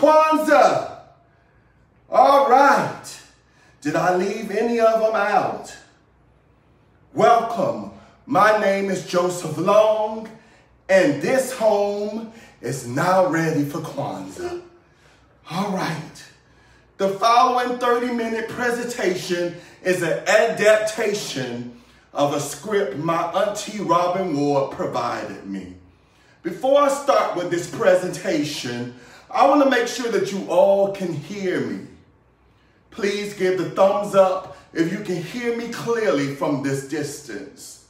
Kwanzaa. All right. Did I leave any of them out? Welcome. My name is Joseph Long, and this home is now ready for Kwanzaa. All right. The following 30-minute presentation is an adaptation of a script my auntie Robin Ward provided me. Before I start with this presentation, I want to make sure that you all can hear me. Please give the thumbs up if you can hear me clearly from this distance.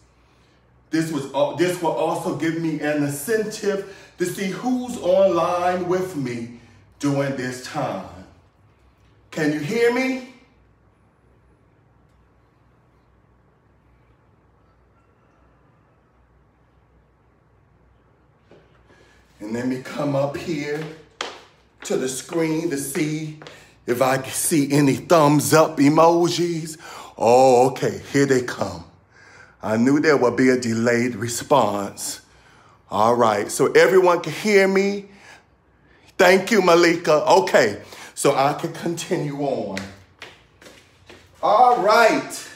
This will also give me an incentive to see who's online with me during this time. Can you hear me? And let me come up here to the screen to see if I can see any thumbs up emojis. Oh, okay, here they come. I knew there would be a delayed response. All right, so everyone can hear me. Thank you, Malika. Okay, so I can continue on. All right.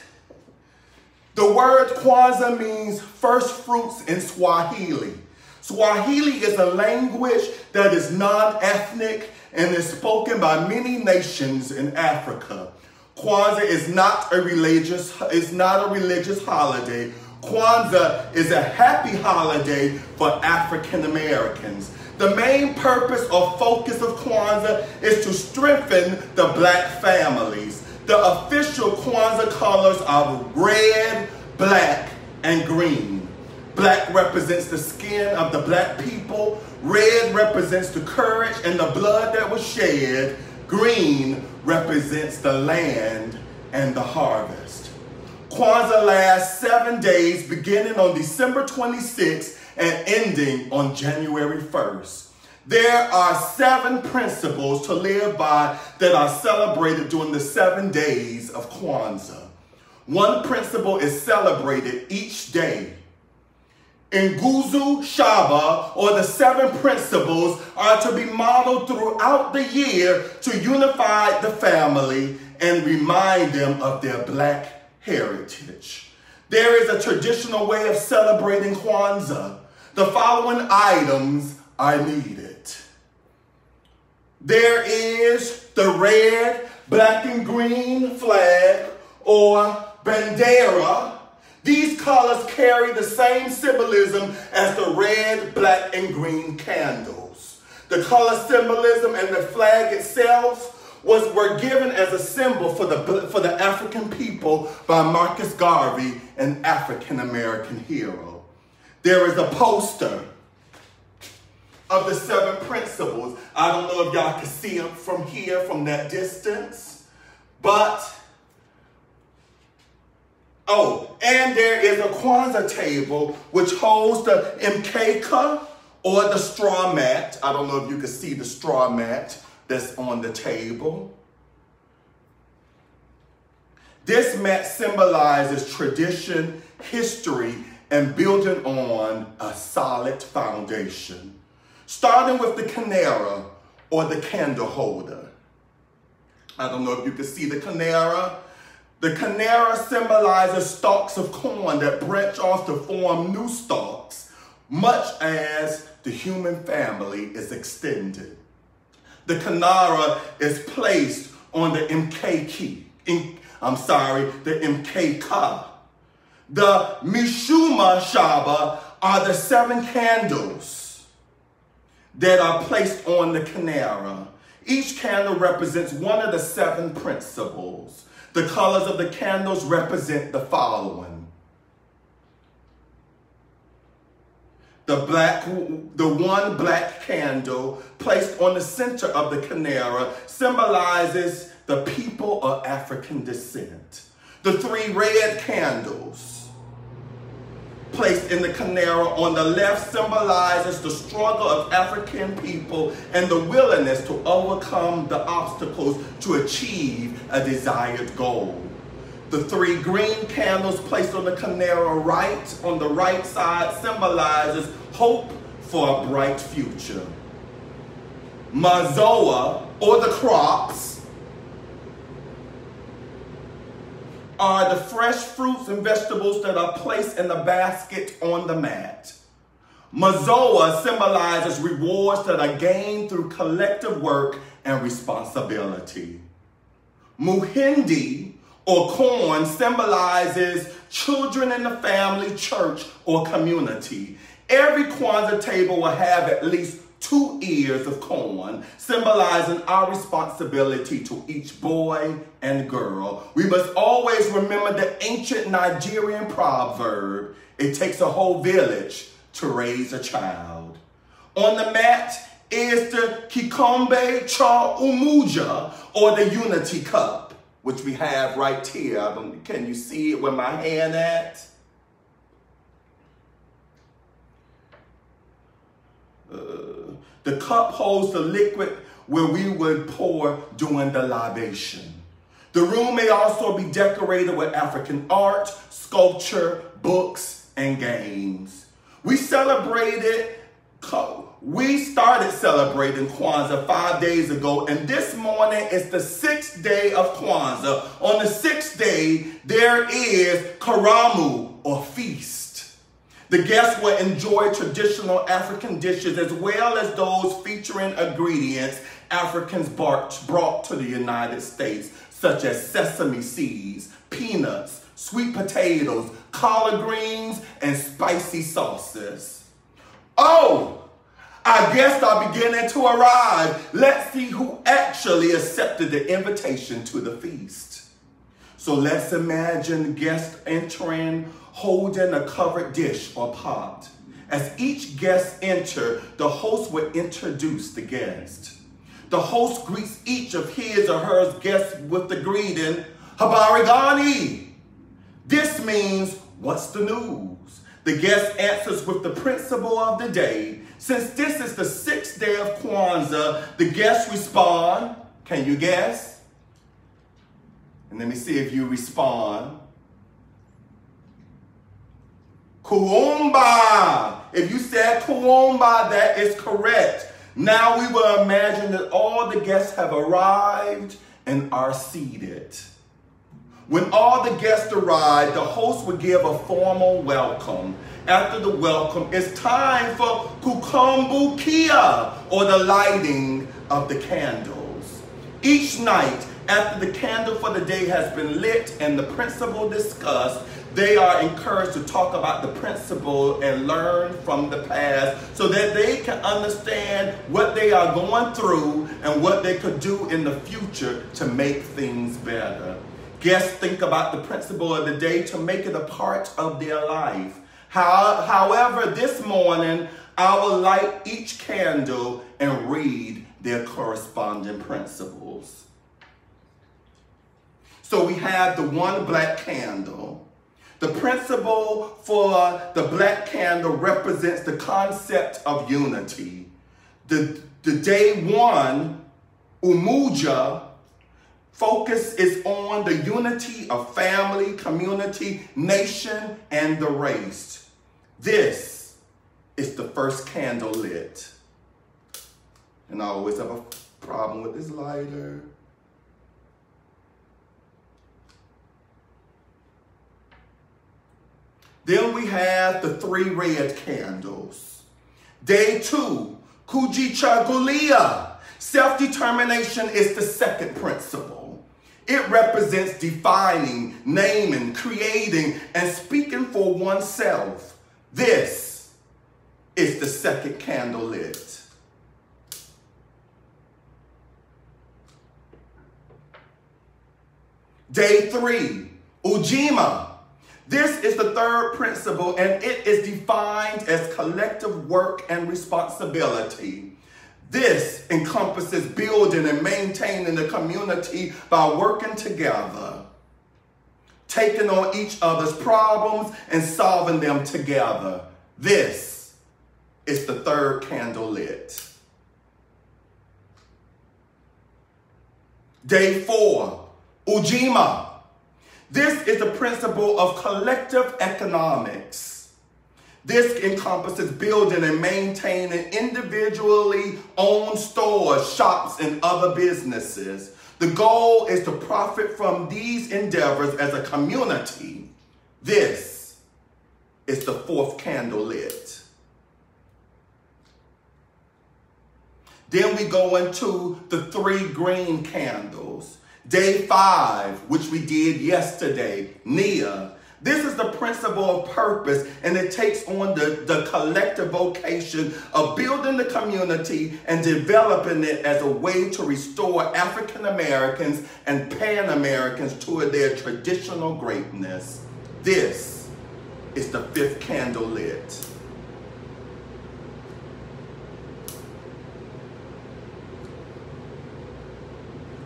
The word Kwanzaa means first fruits in Swahili. Swahili is a language that is non-ethnic and is spoken by many nations in Africa. Kwanzaa is not a religious holiday. Kwanzaa is a happy holiday for African Americans. The main purpose or focus of Kwanzaa is to strengthen the black families. The official Kwanzaa colors are red, black, and green. Black represents the skin of the black people. Red represents the courage and the blood that was shed. Green represents the land and the harvest. Kwanzaa lasts 7 days, beginning on December 26th and ending on January 1st. There are 7 principles to live by that are celebrated during the 7 days of Kwanzaa. One principle is celebrated each day. Nguzo Shaba, or the 7 principles, are to be modeled throughout the year to unify the family and remind them of their black heritage. There is a traditional way of celebrating Kwanzaa. The following items are needed. There is the red, black, and green flag, or bandera. These colors carry the same symbolism as the red, black, and green candles. The color symbolism and the flag itself were given as a symbol for the African people by Marcus Garvey, an African-American hero. There is a poster of the 7 principles. I don't know if y'all can see them from here, from that distance, but and there is a Kwanzaa table which holds the mkeka, or the straw mat. I don't know if you can see the straw mat that's on the table. This mat symbolizes tradition, history, and building on a solid foundation. Starting with the canara, or the candle holder. I don't know if you can see the canara. The canara symbolizes stalks of corn that branch off to form new stalks, much as the human family is extended. The canara is placed on the mkeka. The Mishuma Shaba are the 7 candles that are placed on the canara. Each candle represents one of the 7 principles. The colors of the candles represent the following. The one black candle placed on the center of the canara symbolizes the people of African descent. The 3 red candles placed in the canara on the left symbolizes the struggle of African people and the willingness to overcome the obstacles to achieve a desired goal. The 3 green candles placed on the canara on the right side symbolizes hope for a bright future. Mazoa, or the crops, are the fresh fruits and vegetables that are placed in the basket on the mat. Mazoa symbolizes rewards that are gained through collective work and responsibility. Muhindi, or corn, symbolizes children in the family, church, or community. Every Kwanzaa table will have at least 2 ears of corn, symbolizing our responsibility to each boy and girl. We must always remember the ancient Nigerian proverb, it takes a whole village to raise a child. On the mat is the Kikombe Cha Umuja, or the unity cup, which we have right here. Can you see it with my hand at? The cup holds the liquid where we would pour during the libation. The room may also be decorated with African art, sculpture, books, and games. We started celebrating Kwanzaa 5 days ago, and this morning is the 6th day of Kwanzaa. On the 6th day, there is Karamu, or feast. The guests will enjoy traditional African dishes as well as those featuring ingredients Africans brought to the United States, such as sesame seeds, peanuts, sweet potatoes, collard greens, and spicy sauces. Oh, our guests are beginning to arrive. Let's see who actually accepted the invitation to the feast. So let's imagine guests entering, holding a covered dish or pot. As each guest enters, the host will introduce the guest. The host greets each of his or her guests with the greeting, Habari Gani. This means, what's the news? The guest answers with the principle of the day. Since this is the 6th day of Kwanzaa, the guests respond, can you guess? And let me see if you respond. Kumbaya. If you said Kumbaya, that is correct. Now we will imagine that all the guests have arrived and are seated. When all the guests arrive, the host will give a formal welcome. After the welcome, it's time for Kukumbukia, or the lighting of the candles. Each night, after the candle for the day has been lit and the principle discussed, they are encouraged to talk about the principle and learn from the past so that they can understand what they are going through and what they could do in the future to make things better. Guests think about the principle of the day to make it a part of their life. However, this morning, I will light each candle and read their corresponding principles. So we have the one black candle. The principle for the black candle represents the concept of unity. The day one, Umuja, focus is on the unity of family, community, nation, and the race. This is the first candle lit. And I always have a problem with this lighter. Then we have the 3 red candles. Day 2, Kujichagulia. Self-determination is the second principle. It represents defining, naming, creating, and speaking for oneself. This is the second candle lit. Day 3, Ujima. This is the third principle, and it is defined as collective work and responsibility. This encompasses building and maintaining the community by working together, taking on each other's problems and solving them together. This is the third candle lit. Day 4, Ujima. This is the principle of collective economics. This encompasses building and maintaining individually owned stores, shops, and other businesses. The goal is to profit from these endeavors as a community. This is the fourth candle lit. Then we go into the 3 green candles. Day 5, which we did yesterday, Nia. This is the principle of purpose, and it takes on the collective vocation of building the community and developing it as a way to restore African Americans and Pan Americans to their traditional greatness. This is the 5th candle lit.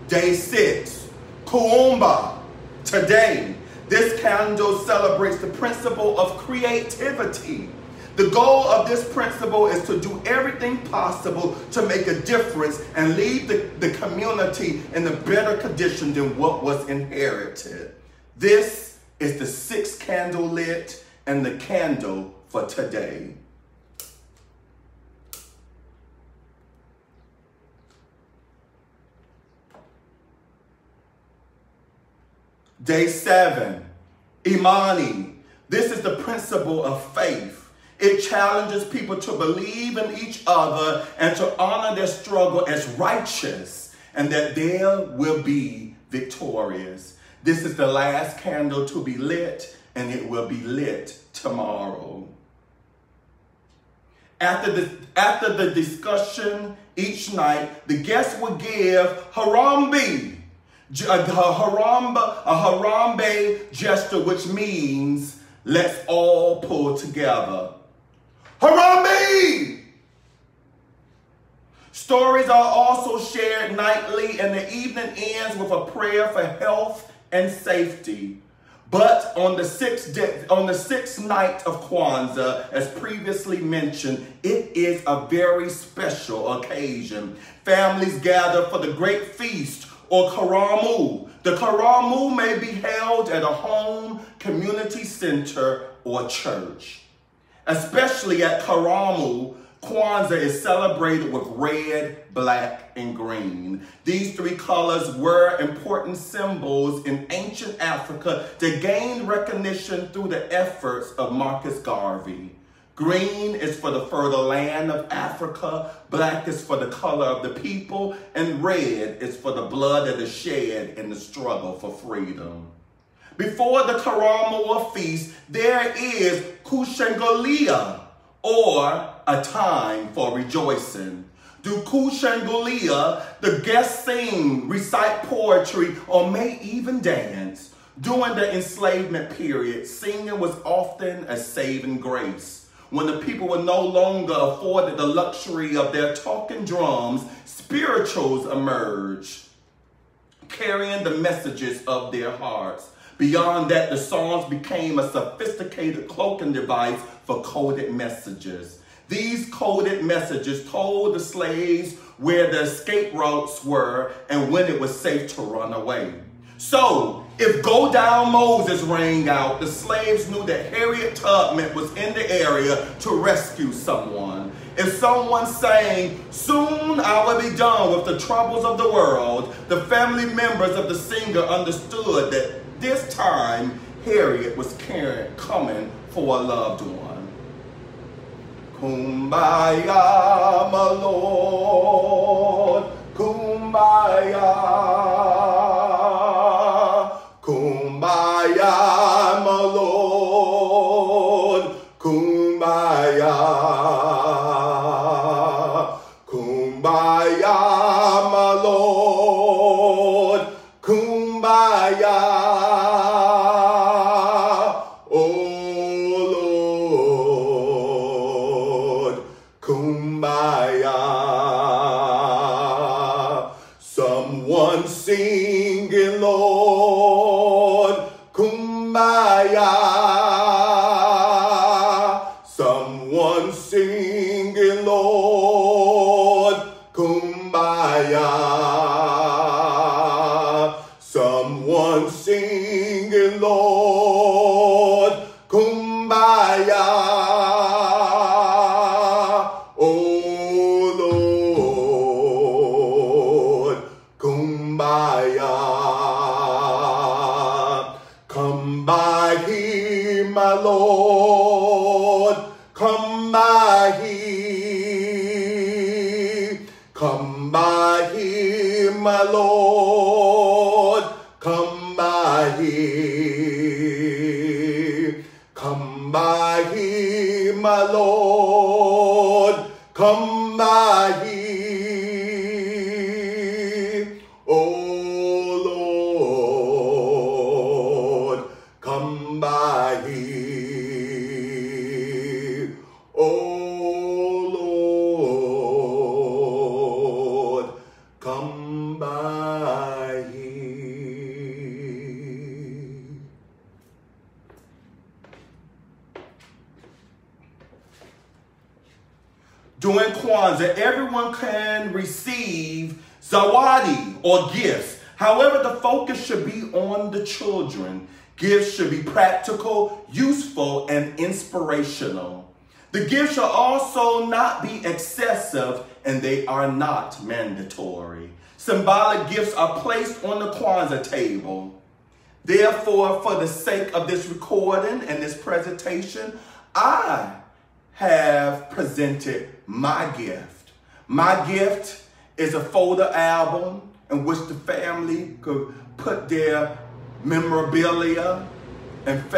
Day 6, Kumbaya. Today, this candle celebrates the principle of creativity. The goal of this principle is to do everything possible to make a difference and leave the community in a better condition than what was inherited. This is the 6th candle lit and the candle for today. Day 7, Imani. This is the principle of faith. It challenges people to believe in each other and to honor their struggle as righteous, and that they will be victorious. This is the last candle to be lit, and it will be lit tomorrow. After the discussion each night, the guests will give Harambe. A Harambe gesture, which means let's all pull together. Harambe! Stories are also shared nightly, and the evening ends with a prayer for health and safety. But on the sixth night of Kwanzaa, as previously mentioned, it is a very special occasion. Families gather for the great feast, or Karamu. The Karamu may be held at a home, community center, or church. Especially at Karamu, Kwanzaa is celebrated with red, black, and green. These 3 colors were important symbols in ancient Africa that gained recognition through the efforts of Marcus Garvey. Green is for the fertile land of Africa, black is for the color of the people, and red is for the blood that is shed in the struggle for freedom. Before the Karamu feast, there is Kushengolia, or a time for rejoicing. Do Kushengolia, the guests sing, recite poetry, or may even dance. During the enslavement period, singing was often a saving grace. When the people were no longer afforded the luxury of their talking drums, spirituals emerged, carrying the messages of their hearts. Beyond that, the songs became a sophisticated cloaking device for coded messages. These coded messages told the slaves where the escape routes were and when it was safe to run away. So, if Go Down Moses rang out, the slaves knew that Harriet Tubman was in the area to rescue someone. If someone sang, "Soon I will be done with the troubles of the world," the family members of the singer understood that this time Harriet was coming for a loved one. Kumbaya, my Lord, Kumbaya. Kumbaya, my Lord, Kumbaya. Kumbaya, my Lord, Kumbaya. Oh Lord, Kumbaya. Someone singing, Lord, Kumbaya. Someone singing, Lord, Kumbaya. Someone singing, Lord, Kumbaya. Kumbaya. Come by here, my Lord. Come by here. Come by here, my Lord. Come by here. Come by here, my Lord. Come by here. Oh Lord, come by here. Oh Lord, come by here. During Kwanzaa, everyone can receive zawadi or gifts. However, the focus should be on the children. Gifts should be practical, useful, and inspirational. The gifts should also not be excessive, and they are not mandatory. Symbolic gifts are placed on the Kwanzaa table. Therefore, for the sake of this recording and this presentation, I have presented my gift. My gift is a photo album in which the family could put their memorabilia and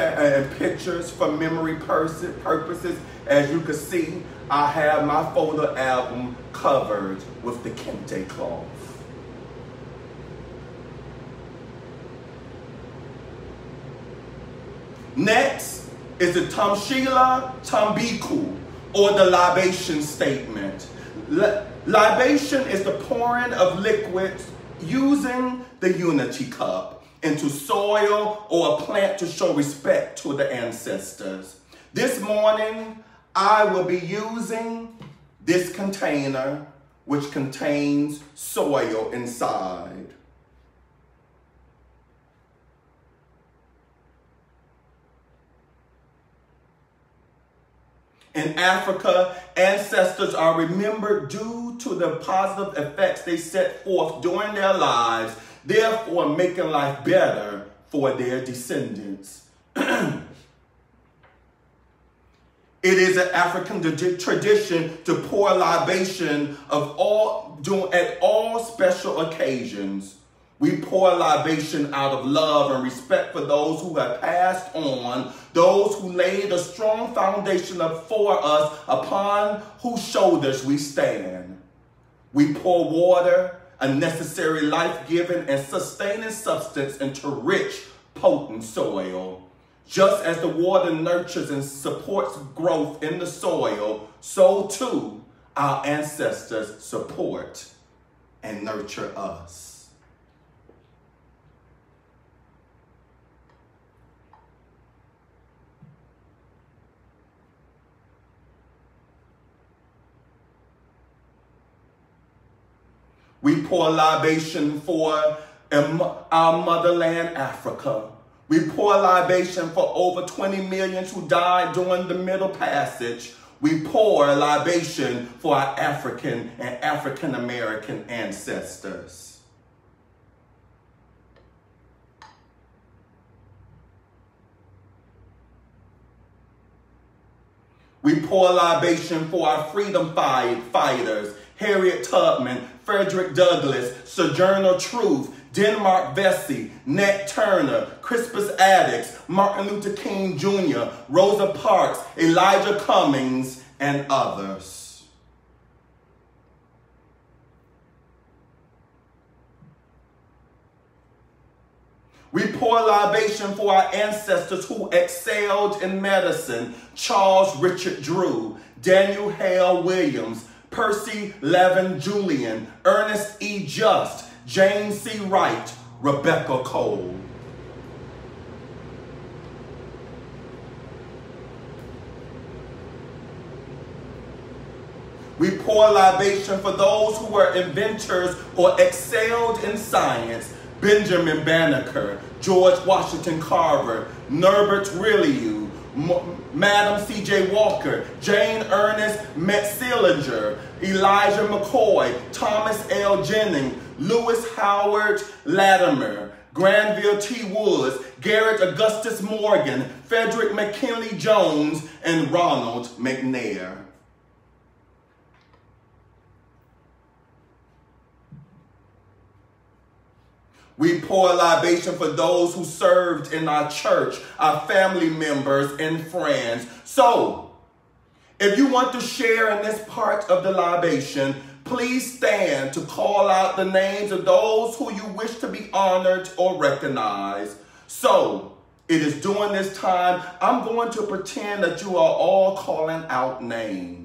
pictures for memory purposes. As you can see, I have my photo album covered with the kente cloth. Next is the Tombiku, or the libation statement. Libation is the pouring of liquids using the unity cup into soil or a plant to show respect to the ancestors. This morning, I will be using this container, which contains soil inside. In Africa, ancestors are remembered due to the positive effects they set forth during their lives, therefore making life better for their descendants. It is an African tradition to pour libation at all special occasions. We pour libation out of love and respect for those who have passed on, those who laid a strong foundation for us, upon whose shoulders we stand. We pour water, a necessary life-giving and sustaining substance, into rich, potent soil. Just as the water nurtures and supports growth in the soil, so too our ancestors support and nurture us. We pour libation for our motherland, Africa. We pour libation for over 20 million who died during the Middle Passage. We pour libation for our African and African-American ancestors. We pour libation for our freedom fighters, Harriet Tubman, Frederick Douglass, Sojourner Truth, Denmark Vesey, Nat Turner, Crispus Attucks, Martin Luther King Jr., Rosa Parks, Elijah Cummings, and others. We pour libation for our ancestors who excelled in medicine: Charles Richard Drew, Daniel Hale Williams, Percy Levin Julian, Ernest E. Just, James C. Wright, Rebecca Cole. We pour libation for those who were inventors or excelled in science: Benjamin Banneker, George Washington Carver, Norbert Rillieu, Madam C.J. Walker, Jane Ernest Metzellinger, Elijah McCoy, Thomas L. Jennings, Lewis Howard Latimer, Granville T. Woods, Garrett Augustus Morgan, Frederick McKinley Jones, and Ronald McNair. We pour a libation for those who served in our church, our family members and friends. So, if you want to share in this part of the libation, please stand to call out the names of those who you wish to be honored or recognized. So, it is during this time, I'm going to pretend that you are all calling out names.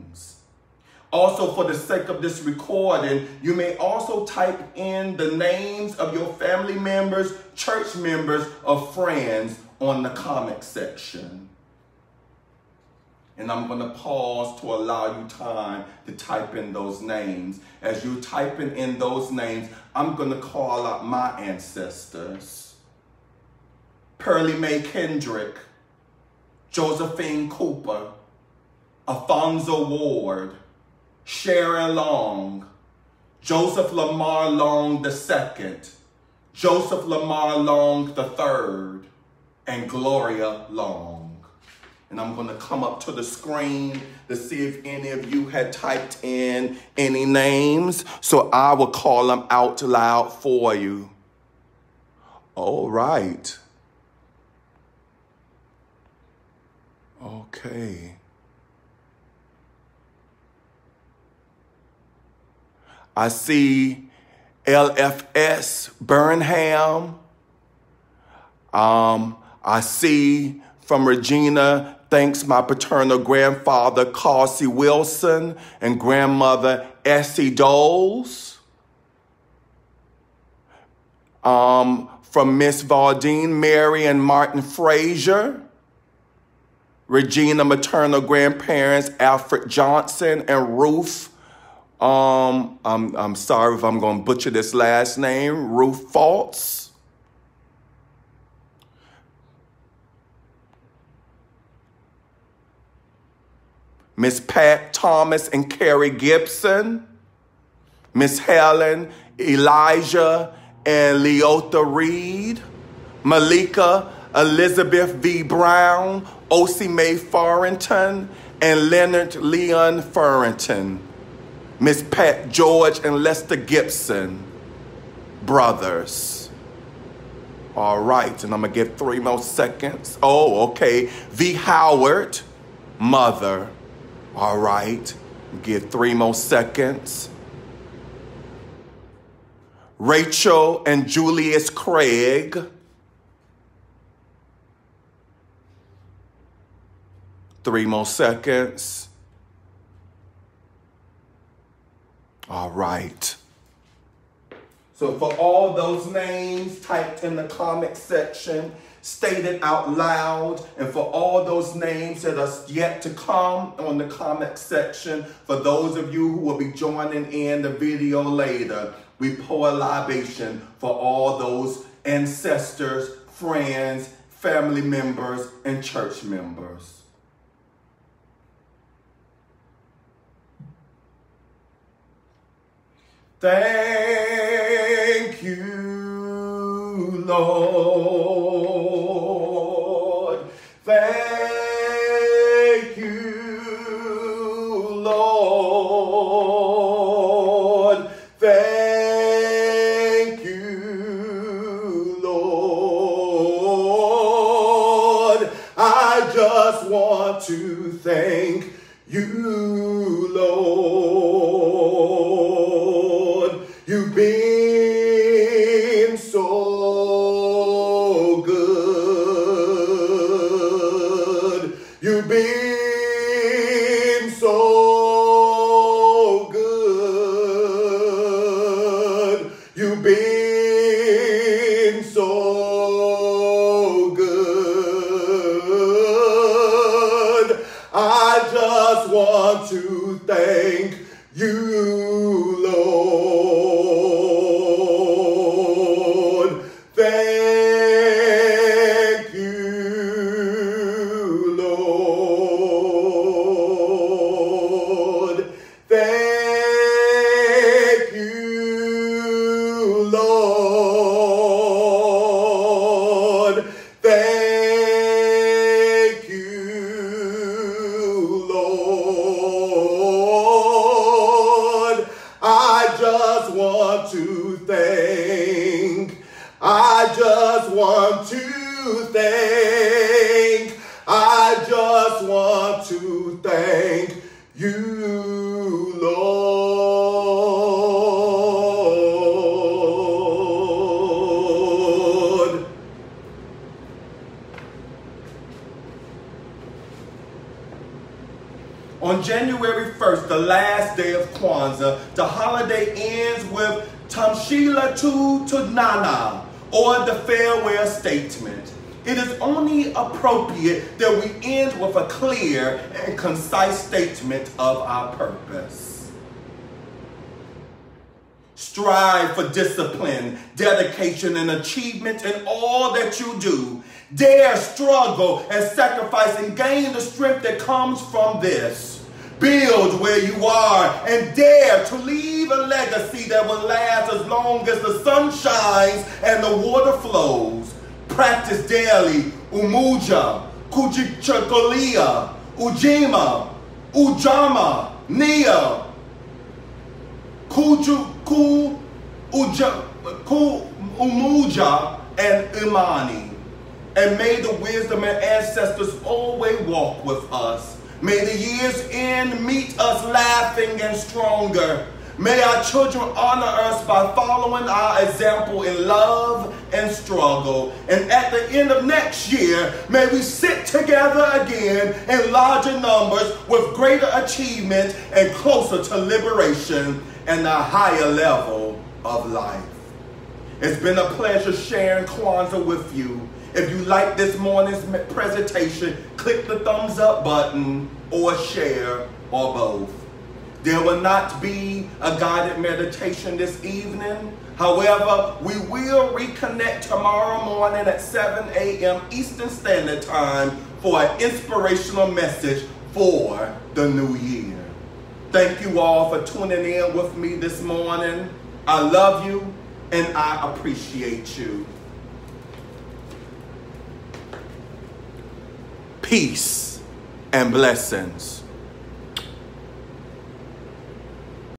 Also, for the sake of this recording, you may also type in the names of your family members, church members, or friends on the comment section. And I'm going to pause to allow you time to type in those names. As you're typing in those names, I'm going to call out my ancestors. Pearlie Mae Kendrick, Josephine Cooper, Alfonso Ward, Sharon Long, Joseph Lamar Long II, Joseph Lamar Long III, and Gloria Long. And I'm going to come up to the screen to see if any of you had typed in any names, so I will call them out loud for you. All right. Okay. I see LFS Burnham. I see from Regina, thanks my paternal grandfather, Carsey Wilson, and grandmother, Essie Doles. From Miss Valdine, Mary and Martin Frazier. Regina, maternal grandparents, Alfred Johnson and Ruth. I'm sorry if I'm going to butcher this last name, Ruth Faltz. Miss Pat Thomas and Carrie Gibson. Miss Helen, Elijah, and Leota Reed. Malika, Elizabeth V. Brown, O.C. Mae Farrington, and Leonard Leon Farrington. Miss Pat George and Lester Gibson, brothers. All right, and I'm going to get 3 more seconds. Oh, okay. V. Howard, mother. All right, get 3 more seconds. Rachel and Julius Craig. 3 more seconds. All right. So for all those names typed in the comment section, stated out loud, and for all those names that are yet to come on the comment section, for those of you who will be joining in the video later, we pour a libation for all those ancestors, friends, family members, and church members. Thank you, Lord. Thank you, Lord. Thank you, Lord. I just want to thank you, Lord. You've been so good. You've been so good. You've been so good. I just want to thank you, Lord. Thank you, Lord. Thank you, Lord. Thank you, Lord. I just want to thank. I just want to thank. I just want to thank you, Lord. On January 1st, the last day of Kwanzaa, the holiday ends with Tamshila tu Tunana, or the farewell statement. It is only appropriate that we end with a clear and concise statement of our purpose. Strive for discipline, dedication, and achievement in all that you do. Dare struggle and sacrifice and gain the strength that comes from this. Build where you are and dare to leave a legacy that will last as long as the sun shines and the water flows. Practice daily Umuja, Kujichakolia, Ujima, Ujama, Nia, Umuja, and Imani. And may the wisdom and ancestors always walk with us. May the year's end meet us laughing and stronger. May our children honor us by following our example in love and struggle. And at the end of next year, may we sit together again in larger numbers with greater achievement and closer to liberation and a higher level of life. It's been a pleasure sharing Kwanzaa with you. If you like this morning's presentation, click the thumbs up button or share or both. There will not be a guided meditation this evening. However, we will reconnect tomorrow morning at 7 a.m. Eastern Standard Time for an inspirational message for the new year. Thank you all for tuning in with me this morning. I love you and I appreciate you. Peace and blessings.